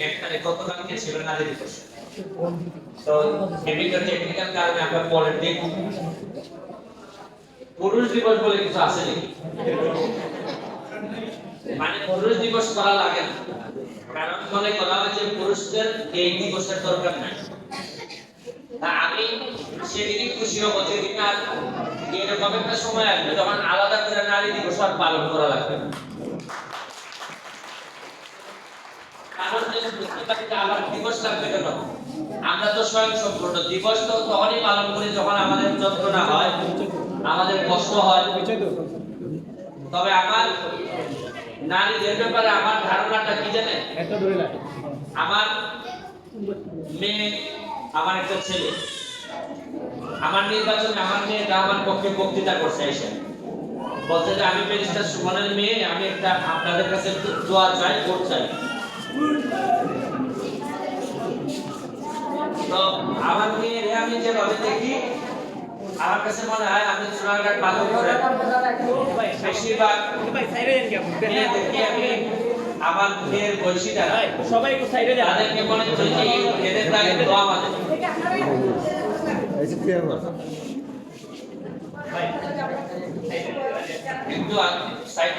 এখানে গতকালকে ছিল নারী দিবস। তো বিভিন্ন টেকনিক্যাল কারণে আমরা পরের দিন পুরুষ দিবস বলে কিছু আছে নাকি? মানে পুরুষ দিবস করা লাগে না, কারণ মনে করা হয় যে পুরুষদের এই দিবসের দরকার নাই। তা আমি সেদিনই খুশি হব যেদিন আর এরকম একটা সময় আসবে যখন আলাদা করে নারী দিবস আর পালন করা লাগবে না। কারণ বুঝতে পারি যে আলাদা দিবস লাগবে কেন? আমরা তো স্বয়ং সম্পূর্ণ। দিবস তো তখনই পালন করি যখন আমাদের যন্ত্রণা হয়, আমাদের কষ্ট হয়। তবে আমার নারীদের ব্যাপারে আমার ধারণাটা কি জানেন? আমার মেয়ে, আমার একটা ছেলে, আমার নির্বাচনে আমার মেয়েটা আমার পক্ষে বক্তৃতা করছে, এসে বলছে যে আমি ব্যারিস্টার সুমনের মেয়ে, আমি একটা আপনাদের কাছে দোয়া চাই, ভোট চাই। তো আমার মেয়ের আমি যেভাবে দেখি, আমার কাছে মনে হয় আপনি চুনারঘাট পালন করেন বেশিরভাগ দেখি আমি আমার মেয়ের বয়সী যারা সবাই তাদেরকে মনে করি যে এদের তাকে দোয়া মানে কিন্তু সাইড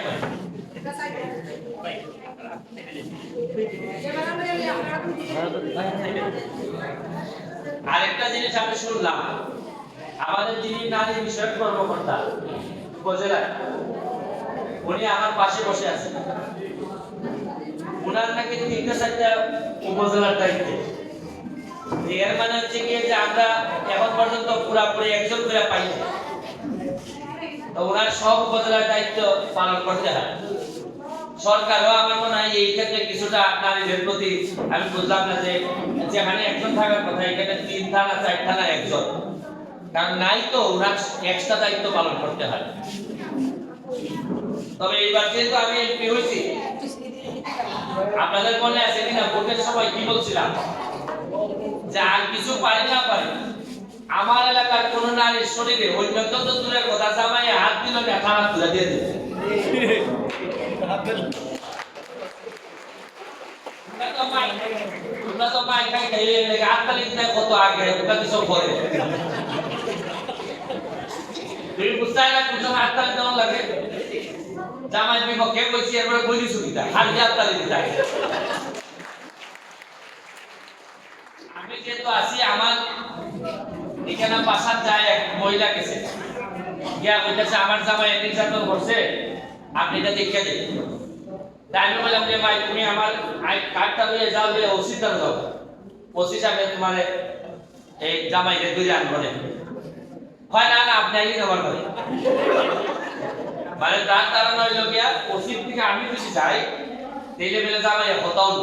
আরেকটা জিনিস আমি শুনলাম, আমাদের যিনি নারী বিষয়ক কর্মকর্তা উপজেলায়, উনি আমার পাশে বসে আছেন। উনার নাকি ৩-৪টা উপজেলার দায়িত্বে। এর মানে হচ্ছে কি যে আমরা এখন পর্যন্ত পুরোপুরি একজন করে পাই না। তো ওনার সব উপজেলার দায়িত্ব পালন করতে হয়। সরকারও আমার মনে হয় এই ক্ষেত্রে কিছুটা নারীদের প্রতি, আমি বুঝলাম না যে যেখানে একজন থাকার কথা এখানে ৩ থানা ৪ থানা একজন, কারণ নাই তো ওনার এক্সট্রা দায়িত্ব পালন করতে হয়। তবে এইবার যেহেতু আমি এমপি হয়েছি, আপনাদের মনে আছে কিনা ভোটের সময় কি বলছিলাম যে আর কিছু পারি না পারি, আমার এলাকার কোন নারীর শরীরে অন্যত তো দূরের কথা জামাই হাত দিল না থানা তুলে দিয়ে দিল। তোমরা তো মাই খাই খাই লেগে আটকালিস না কত আগে ওটা কিছু করে তুমি বুঝতে না কিছু আটকালি দেওয়া লাগে। জামাই বিপক্ষে কইছি এরপরে বলি সুবিধা খালি আটকালি দিতে আমি যেহেতু আছি, আমার এখানে বাসার যায় এক মহিলা গেছে গিয়া বলতেছে আমার জামাই নির্যাতন করছে, আপনি এটা দেখে দিন। তাই আমি বললাম যে ভাই তুমি আমার কার্ডটা নিয়ে যাও, যে ওসিটা যাও, ওসি সাহেব তোমার এই জামাইকে ধরে আনবো না। হয় না না আপনি আইলে নেবার করে মানে তার কারণ হইল গিয়া ওসির থেকে আমি যদি যাই তাইলে বেলে জামাই হতাও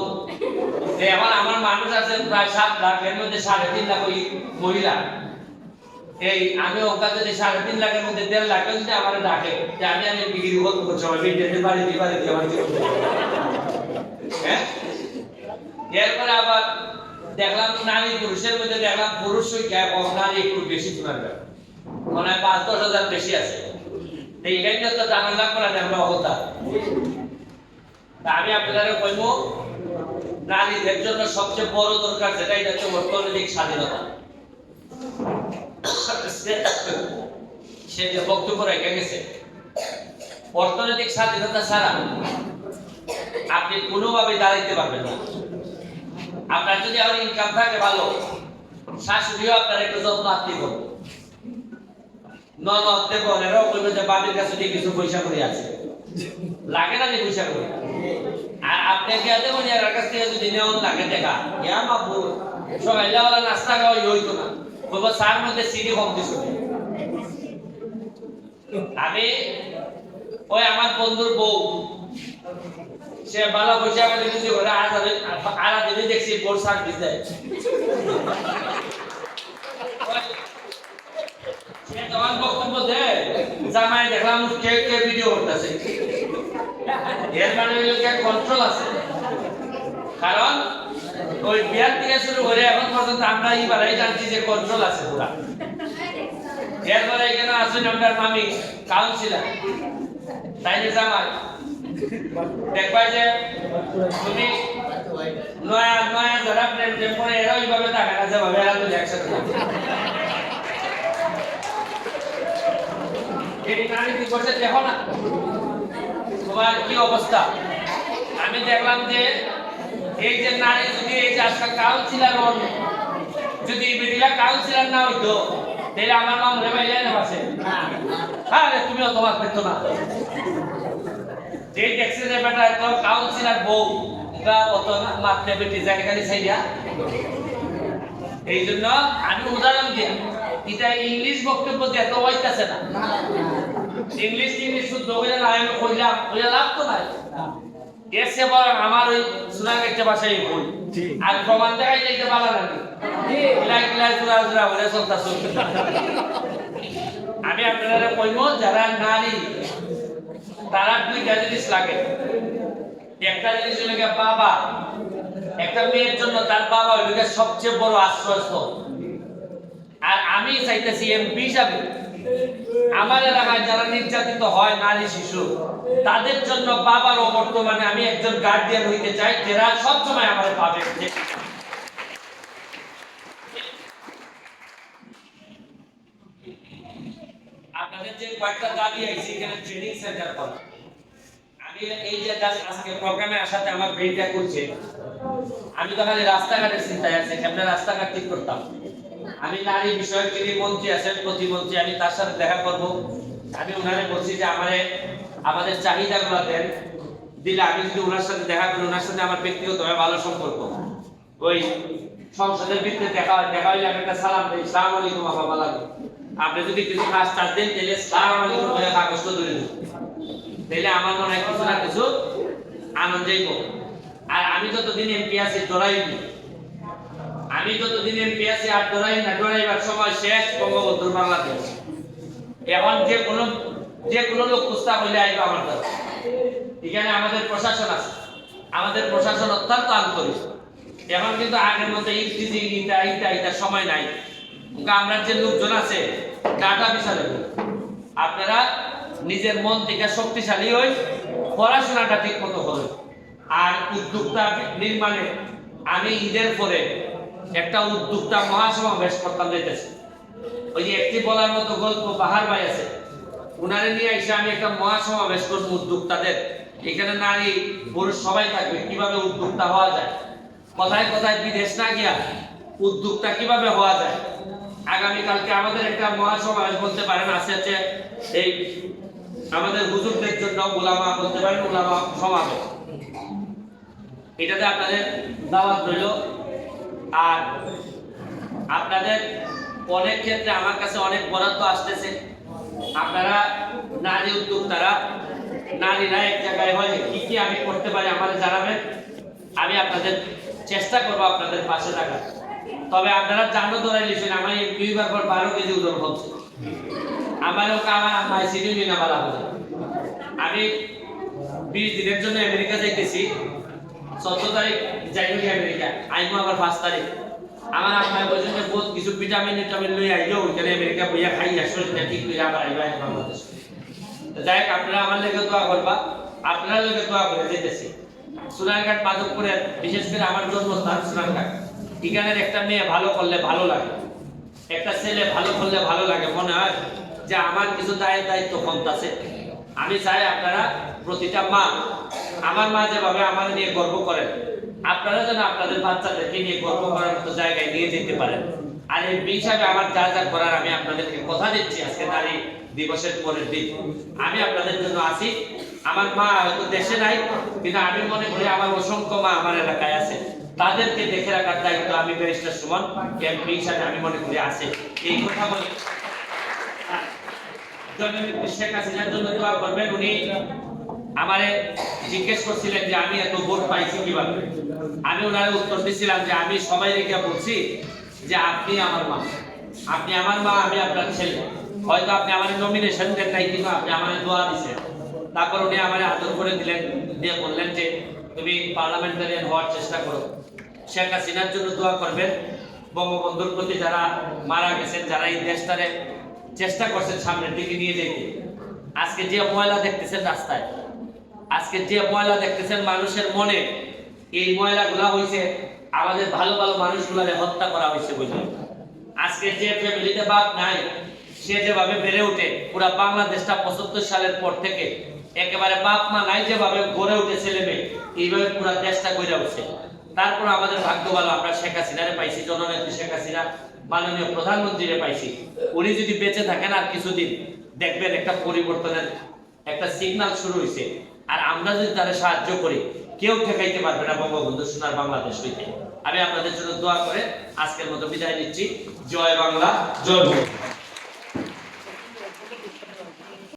এখন আমার মানুষ আছে প্রায় 7 লাখ, এর মধ্যে 3.5 লাখ ওই মহিলা। এই আমি ওখান থেকে 3.5 লাখের মধ্যে 1.5 লাখ যদি আমার ডাকে যে আমি বিক্রি করবো সময় বিদ্যুতের বাড়ি দিয়ে আমার জীবন। হ্যাঁ, এরপরে আবার দেখলাম নারী পুরুষের মধ্যে দেখলাম পুরুষ সংখ্যা কম, নারী একটু বেশি শোনার মনে হয় 5-10 হাজার বেশি আছে। এইটাই তো জানার লাগবে না আমরা অবস্থা। আমি আপনারা কইব নারীদের জন্য সবচেয়ে বড় দরকার যেটা, এটা হচ্ছে অর্থনৈতিক স্বাধীনতা। সে যে বক্তব্য রেখে গেছে, অর্থনৈতিক স্বাধীনতা ছাড়া আপনি কোনোভাবে দাঁড়াইতে পারবেন না। আপনার যদি আমার ইনকাম থাকে ভালো, শাশুড়িও আপনার একটু যত্ন আত্মি করবে, ননদ দেবর এরাও বলবে যে বাবির কাছে কিছু পয়সা করে আছে, লাগে না যে পয়সা করে। আর আপনাকে দেবো এর কাছ থেকে যদি নেওয়ার লাগে দেখা ইয়া বাবু সবাই যাওয়ালা নাস্তা খাওয়াই হইতো না, বলবো সার মধ্যে সিডি কম দিস। আমি ওই আমার বন্ধুর বউ, সে ভালো পয়সা করে দিতে করে আড়া দিনে দেখছি বোর সার্ভিস দেয়। সে তোমার বক্তব্য দেয় জামাই দেখলাম কে কে ভিডিও করতেছে, এর মানে কন্ট্রোল আছে। কারণ ওই বিয়ার থেকে শুরু করে এখন পর্যন্ত আমরা এইবারই জানছি যে কন্ট্রোল আছে পুরা। এরপরে এখানে আসুন আপনার মামি কাউন্সিলার, তাই যে জামাই দেখবা যে তুমি নয়া নয়া যারা প্রেম প্রেম করে এরা ওইভাবে থাকে না যেভাবে এরা তো একসাথে থাকে। এই নারী দিবসে দেখো না তোমার কি অবস্থা। আমি দেখলাম যে এই যে নারী যদি এই যে আজকাল কাউন্সিলর হন, যদি মিডিয়া কাউন্সিলর না হইতো তাহলে আমার মা মরে বাইরে না বাসে। আরে তুমিও তোমার পেতো না যে দেখছে যে বেটা তো কাউন্সিলর বউ বা অত মাত্রে বেটি যায় খালি ছাইয়া। এই জন্য আমি উদাহরণ দিই, এটা ইংলিশ বক্তব্য দিয়ে এত হইতাছে না। ইংলিশ শুদ্ধ হইলে না আমি কইলাম কইলা লাভ তো নাই। এসে বল আমার ওই সুনাগের ভাষায় বই আর প্রমাণ দেখাই যাইতে পারা নাকি কিলা কিলা জোড়া জোড়া বলে চলতা চলতে। আমি আপনারা কইব যারা নারী তারা দুইটা জিনিস লাগে। একটা জিনিস হলো বাবা, একটা মেয়ের জন্য তার বাবা হইল সবচেয়ে বড় আশ্রয়স্থল। আর আমি চাইতেছি এমপি হিসাবে আমার এলাকায় যারা নির্যাতিত হয় নারী শিশু তাদের জন্য বাবারও বর্তমানে আমি একজন গার্ডিয়ান হইতে চাই, যারা সবসময় আমার পাবে। আপনাদের যে কয়েকটা দাবি আছে এখানে ট্রেনিং সেন্টার করা। আমি এই যে আজকে প্রোগ্রামে আসাতে আমার ব্রেইনটা করছে, আমি তো খালি রাস্তাঘাটের চিন্তায় আছি কেমন রাস্তাঘাট ঠিক করতাম। আমি নারী বিষয়ক যিনি মন্ত্রী আছেন প্রতিমন্ত্রী, আমি তার সাথে দেখা করব। আমি ওনারে বলছি যে আমাদের চাহিদাগুলো দেন, দিলে আমি যদি ওনার সাথে দেখা করি, ওনার সাথে আমার ব্যক্তিগতভাবে ভালো সম্পর্ক। ওই সংসদের ভিতরে দেখা হইলে আমি একটা সালাম দিই, সালাম আলাইকুম বাবা লাগে। আপনি যদি কিছু কাজ চান দেন তাহলে সালাম আলাইকুম বলে কাগজটা ধরে দিন, তাহলে আমার মনে হয় কিছু না কিছু আনন্দেই পাবো। আর আমি যতদিন এমপি আছি ডরাইনি, আমি যতদিন এমপি আছি আর ডরাই না, ডরাইবার সময় শেষ বঙ্গবন্ধুর বাংলাদেশ। এখন যে কোনো লোক প্রস্তাব হইলে আইব আমার কাছে। এখানে আমাদের প্রশাসন আছে, আমাদের প্রশাসন অত্যন্ত আন্তরিক। এখন কিন্তু আগের মতো ইটা সময় নাই। আমরা যে লোকজন আছে ডাটা বিশাল, আপনারা নিজের মন থেকে শক্তিশালী হই, পড়াশোনাটা ঠিক মতো করুন। আর উদ্যোক্তা নির্মাণে আমি ঈদের পরে একটা উদ্যোক্তা মহাসমাবেশ করতাম যেতেছে। ওই যে একটি বলার মতো গল্প বাহার ভাই আছে, উনারে নিয়ে এসে আমি একটা মহাসমাবেশ করবো উদ্যোক্তাদের। এখানে নারী পুরুষ সবাই থাকবে, কিভাবে উদ্যোক্তা হওয়া যায়, কোথায় কোথায় বিদেশ না গিয়া উদ্যোক্তা কিভাবে হওয়া যায়। আগামীকালকে আমাদের একটা মহাসমাবেশ বলতে পারেন আছে এই আমাদের হুজুরদের জন্য উলামা বলতে পারেন উলামা সমাবেশ, এটাতে আপনাদের দাওয়াত রইল। আর আপনাদের অনেক ক্ষেত্রে আমার কাছে অনেক বরাদ্দ আসতেছে। আপনারা নারী উদ্যোক্তারা, নারীরা এক জায়গায় হয় কি কি আমি করতে পারি আমাদের জানাবেন, আমি আপনাদের চেষ্টা করবো আপনাদের পাশে থাকার। তবে আপনারা জানো ধরে লিখছেন আমার দুইবার পর 12 কেজি ওজন হচ্ছে, আমারও আমার মাইসিডিউ নিয়ে বলা হবে। আমি 20 দিনের জন্য আমেরিকা যাইতেছি, 14 তারিখ যাইব আমেরিকা, আইবো আবার 5 তারিখ। আমার আম্মায় বলছেন যে বহুত কিছু ভিটামিন লই আইলো, ওইখানে আমেরিকা বইয়া খাই আসো, ঠিক করে আবার আইবা বাংলাদেশ। যাই হোক আপনারা আমার লেগে দোয়া করবা, আপনারা লেগে দোয়া করে যেতেছি। সোনারঘাট মাধবপুরে বিশেষ করে আমার জন্মস্থান সোনারঘাট, এখানের একটা মেয়ে ভালো করলে ভালো লাগে, একটা ছেলে ভালো করলে ভালো লাগে, মনে হয় যে আমার কিছু দায়িত্ব কমতাছে। আমি চাই আপনারা প্রতিটা মা, আমার মা যেভাবে আমার নিয়ে গর্ব করেন, আপনারা যেন আপনাদের বাচ্চাদেরকে নিয়ে গর্ব করার মতো জায়গায় নিয়ে যেতে পারেন। আর এই হিসাবে আমার যা যা করার আমি আপনাদেরকে কথা দিচ্ছি, আজকে নারী দিবসের পরের দিন আমি আপনাদের জন্য আছি। আমার মা হয়তো দেশে নাই, কিন্তু আমি মনে করি আমার অসংখ্য মা আমার এলাকায় আছে, তাদেরকে দেখে রাখার দায়িত্ব আমি ব্যারিস্টার সুমন এমপি হিসাবে আমি মনে করি আছে। এই কথা বলে শেখ হাসিনার জন্য দোয়া করবেন। উনি আমারে জিজ্ঞেস করছিলেন যে আমি এত ভোট পাইছি কিভাবে। আমি ওনারে উত্তর দিছিলাম যে আমি সবাই রেখে বলছি যে আপনি আমার মা, আপনি আমার মা, আমি আপনার ছেলে। হয়তো আপনি আমার নমিনেশন দেন নাই, কিন্তু আপনি আমার দোয়া দিচ্ছেন। তারপর উনি আমার আদর করে দিলেন, দিয়ে বললেন যে তুমি পার্লামেন্টারিয়ান হওয়ার চেষ্টা করো, শেখ হাসিনার জন্য দোয়া করবেন। বঙ্গবন্ধুর প্রতি যারা মারা গেছেন, যারা এই দেশটারে চেষ্টা করছেন সামনের দিকে নিয়ে যেতে। আজকে যে ময়লা দেখতেছেন রাস্তায়, আজকে যে ময়লা দেখতেছেন মানুষের মনে, এই ময়লাগুলা হইছে আমাদের ভালো ভালো মানুষগুলারে হত্যা করা হয়েছে বুঝলেন। আজকে যে ফ্যামিলিতে বাপ নাই, সে যেভাবে বেড়ে ওঠে, পুরা বাংলাদেশটা ৭৫ সালের পর থেকে একেবারে বাপ মা নাই যেভাবে গড়ে উঠে ছেলে মেয়ে, এইভাবে পুরা দেশটা গড়ে উঠছে। তারপর আমাদের ভাগ্য ভালো, আমরা শেখ হাসিনারে পাইছি, জননেত্রী শেখ হাসিনা, মাননীয় প্রধানমন্ত্রীরে পাইছি। উনি যদি বেঁচে থাকেন আর কিছুদিন, দেখবেন একটা পরিবর্তনের একটা সিগন্যাল শুরু হয়েছে। আর আমরা যদি তারা সাহায্য করি, কেউ ঠেকাইতে পারবে না বঙ্গবন্ধু সোনার বাংলাদেশ হইতে। আমি আপনাদের জন্য দোয়া করে আজকের মতো বিদায় নিচ্ছি। জয় বাংলা, জয় বঙ্গবন্ধু।